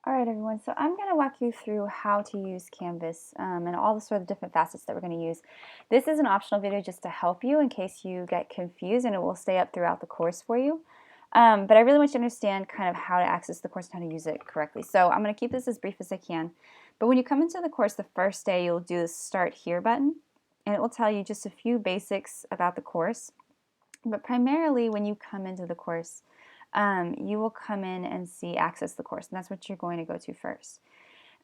All right, everyone. So I'm going to walk you through how to use Canvas and all the sort of different facets that we're going to use. This is an optional video just to help you in case you get confused, and it will stay up throughout the course for you. But I really want you to understand kind of how to access the course and how to use it correctly. So I'm going to keep this as brief as I can. But when you come into the course the first day, you'll do the Start Here button, and it will tell you just a few basics about the course. But primarily when you come into the course, you will come in and see Access the Course, and that's what you're going to go to first.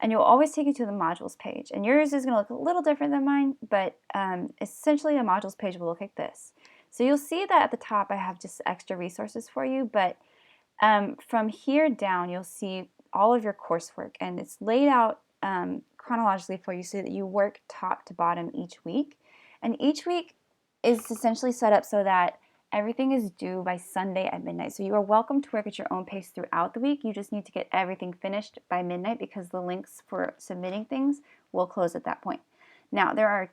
And you'll always take you to the modules page, and yours is going to look a little different than mine, but essentially a modules page will look like this. So you'll see that at the top I have just extra resources for you, but from here down you'll see all of your coursework, and it's laid out chronologically for you so that you work top to bottom each week. And each week is essentially set up so that everything is due by Sunday at midnight. So you are welcome to work at your own pace throughout the week. You just need to get everything finished by midnight because the links for submitting things will close at that point. Now, there are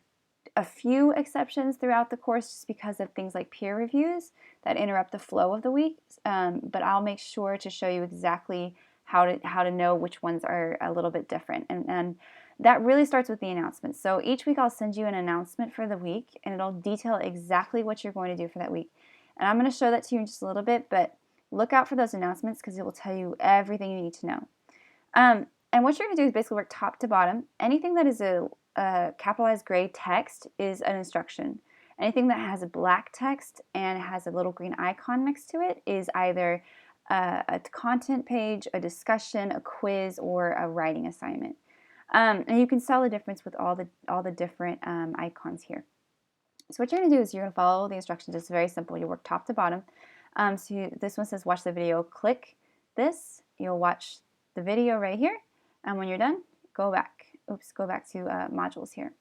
a few exceptions throughout the course just because of things like peer reviews that interrupt the flow of the week, but I'll make sure to show you exactly how to know which ones are a little bit different. And that really starts with the announcements. So each week I'll send you an announcement for the week, and it'll detail exactly what you're going to do for that week. And I'm going to show that to you in just a little bit, but look out for those announcements because it will tell you everything you need to know. And what you're going to do is basically work top to bottom. Anything that is a capitalized gray text is an instruction. Anything that has a black text and has a little green icon next to it is either a content page, a discussion, a quiz, or a writing assignment. And you can tell the difference with all the different icons here. So what you're going to do is you're going to follow the instructions. It's very simple. You work top to bottom. This one says watch the video. Click this. You'll watch the video right here. And when you're done, go back. Go back to modules here.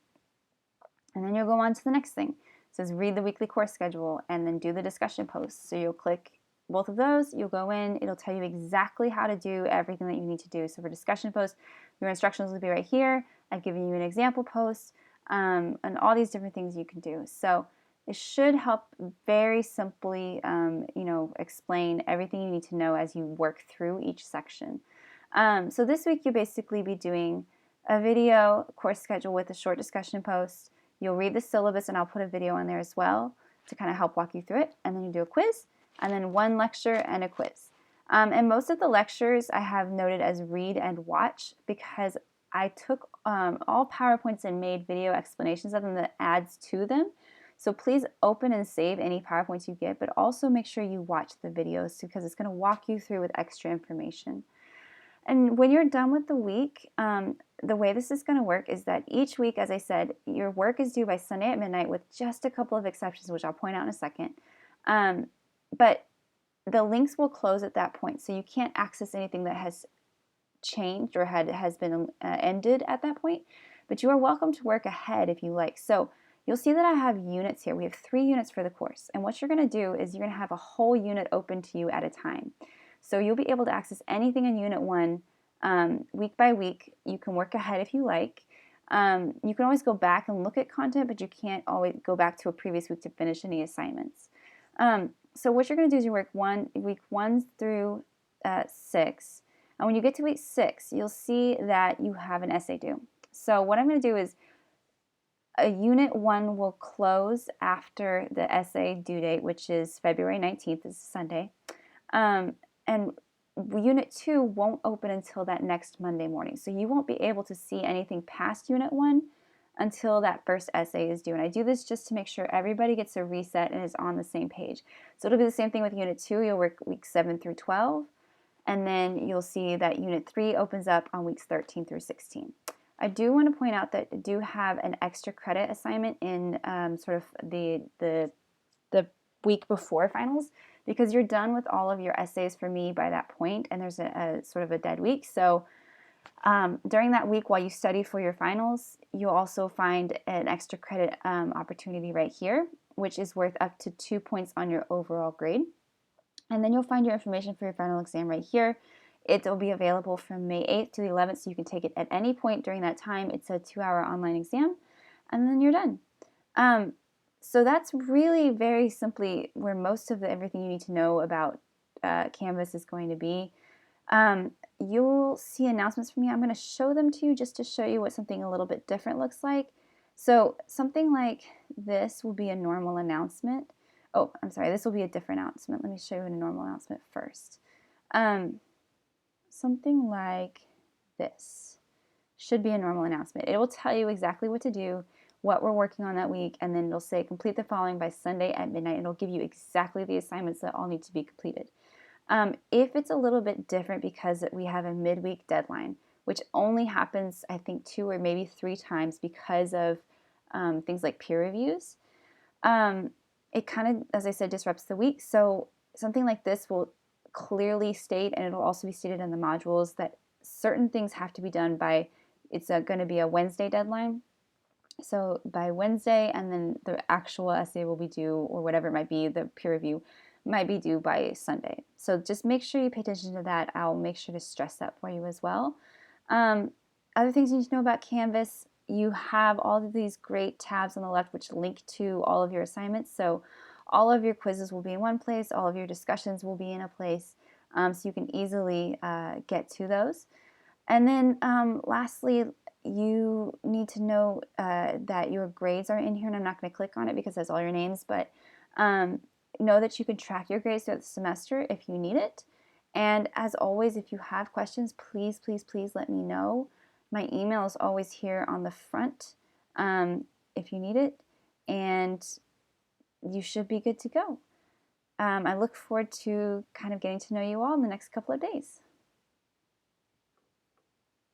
And then you'll go on to the next thing. It says read the weekly course schedule and then do the discussion posts. So you'll click both of those. You'll go in. It'll tell you exactly how to do everything that you need to do. So for discussion posts, your instructions will be right here. I've given you an example post. And all these different things you can do. So it should help very simply, explain everything you need to know as you work through each section. So this week you'll basically be doing a video course schedule with a short discussion post. You'll read the syllabus, and I'll put a video on there as well to kind of help walk you through it. And then you do a quiz, and then one lecture and a quiz. And most of the lectures I have noted as read and watch because I took all PowerPoints and made video explanations of them that adds to them. So please open and save any PowerPoints you get, but also make sure you watch the videos because it's going to walk you through with extra information. And when you're done with the week, the way this is going to work is that each week, as I said, your work is due by Sunday at midnight with just a couple of exceptions, which I'll point out in a second. But the links will close at that point, so you can't access anything that has changed or has been ended at that point, but you are welcome to work ahead if you like. So you'll see that I have units here. We have 3 units for the course, and what you're going to do is you're going to have a whole unit open to you at a time. So you'll be able to access anything in Unit 1 week by week. You can work ahead if you like. You can always go back and look at content, but you can't always go back to a previous week to finish any assignments. So what you're going to do is you work week 1 through 6. And when you get to week 6, you'll see that you have an essay due. So what I'm going to do is Unit 1 will close after the essay due date, which is February 19th, this is Sunday. And Unit 2 won't open until that next Monday morning. So you won't be able to see anything past Unit 1 until that first essay is due. And I do this just to make sure everybody gets a reset and is on the same page. So it'll be the same thing with Unit 2. You'll work weeks 7 through 12. And then you'll see that Unit 3 opens up on weeks 13 through 16. I do want to point out that I do have an extra credit assignment in sort of the week before finals because you're done with all of your essays for me by that point, and there's a sort of a dead week. So during that week while you study for your finals, you'll also find an extra credit opportunity right here, which is worth up to 2 points on your overall grade. And then you'll find your information for your final exam right here. It will be available from May 8th to the 11th, so you can take it at any point during that time. It's a 2-hour online exam, and then you're done. So that's really very simply where most of everything you need to know about Canvas is going to be. You'll see announcements from me. I'm going to show them to you just to show you what something a little bit different looks like. So something like this will be a normal announcement. Oh, I'm sorry, this will be a different announcement. Let me show you a normal announcement first. Something like this should be a normal announcement. It will tell you exactly what to do, what we're working on that week, and then it'll say complete the following by Sunday at midnight. It'll give you exactly the assignments that all need to be completed. If it's a little bit different because we have a midweek deadline, which only happens, I think, 2 or maybe 3 times because of things like peer reviews, it kind of, as I said, disrupts the week. So something like this will clearly state, and it'll also be stated in the modules, that certain things have to be done by, it's going to be a Wednesday deadline. So by Wednesday, and then the actual essay will be due, or whatever it might be, the peer review might be due by Sunday. So just make sure you pay attention to that. I'll make sure to stress that for you as well. Other things you need to know about Canvas, you have all of these great tabs on the left which link to all of your assignments. So all of your quizzes will be in one place, all of your discussions will be in a place, so you can easily get to those. And then lastly, you need to know that your grades are in here, and I'm not going to click on it because that's all your names, but know that you can track your grades throughout the semester if you need it. And as always, if you have questions, please, please, please let me know. My email is always here on the front if you need it, and you should be good to go. I look forward to kind of getting to know you all in the next couple of days.